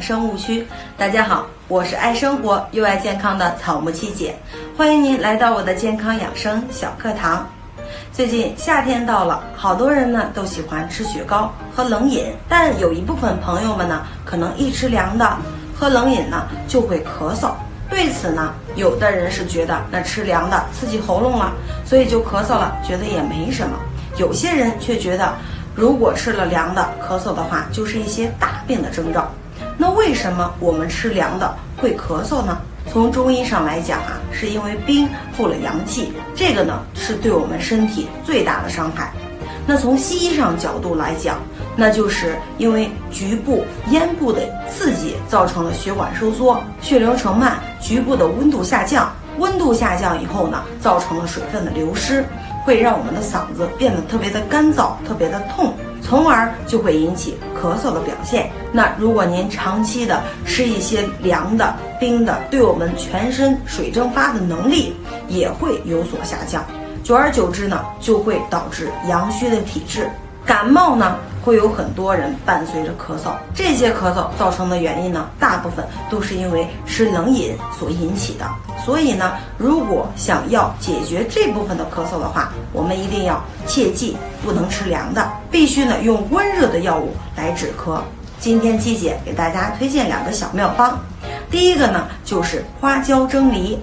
生误区。大家好，我是爱生活又爱健康的草木七姐，欢迎您来到我的健康养生小课堂。最近夏天到了，好多人呢都喜欢吃雪糕和冷饮，但有一部分朋友们呢，可能一吃凉的喝冷饮呢就会咳嗽。对此呢，有的人是觉得那吃凉的刺激喉咙了，所以就咳嗽了，觉得也没什么。有些人却觉得，如果吃了凉的咳嗽的话，就是一些大病的征兆。那为什么我们吃凉的会咳嗽呢？从中医上来讲啊，是因为冰负了阳气，这个呢是对我们身体最大的伤害。那从西医上角度来讲，那就是因为局部咽部的刺激造成了血管收缩，血流成慢，局部的温度下降，温度下降以后呢，造成了水分的流失，会让我们的嗓子变得特别的干燥，特别的痛，从而就会引起咳嗽的表现。那如果您长期的吃一些凉的、冰的，对我们全身水蒸发的能力也会有所下降，久而久之呢，就会导致阳虚的体质。感冒呢，会有很多人伴随着咳嗽，这些咳嗽造成的原因呢，大部分都是因为吃冷饮所引起的。所以呢，如果想要解决这部分的咳嗽的话，我们一定要切记不能吃凉的，必须呢用温热的药物来止咳。今天七姐给大家推荐2个小妙方。第一个呢，就是花椒蒸梨，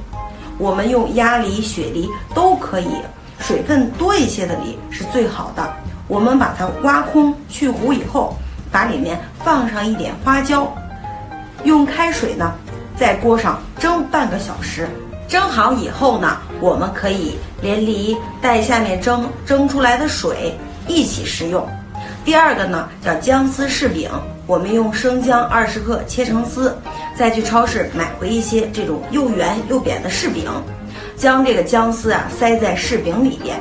我们用鸭梨、雪梨都可以，水分多一些的梨是最好的。我们把它挖空去核以后，把里面放上一点花椒，用开水呢在锅上蒸半个小时。蒸好以后呢，我们可以连梨带下面蒸出来的水一起食用。第二个呢叫姜丝柿饼，我们用生姜20克切成丝，再去超市买回一些这种又圆又扁的柿饼，将这个姜丝啊塞在柿饼里边，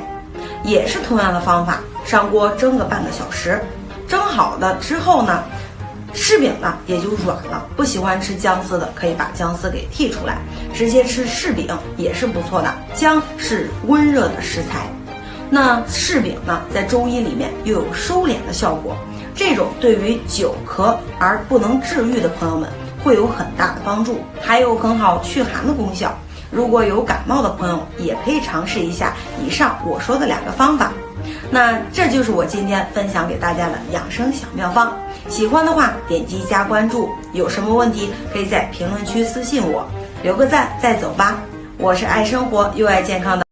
也是同样的方法，上锅蒸个半个小时。蒸好的之后呢，柿饼呢也就软了，不喜欢吃姜丝的可以把姜丝给剔出来，直接吃柿饼也是不错的。姜是温热的食材，那柿饼呢在中医里面又有收敛的效果，这种对于久咳而不能治愈的朋友们会有很大的帮助，还有很好祛寒的功效。如果有感冒的朋友也可以尝试一下以上我说的2个方法。那这就是我今天分享给大家的养生小妙方，喜欢的话点击加关注，有什么问题可以在评论区私信我，留个赞再走吧。我是爱生活又爱健康的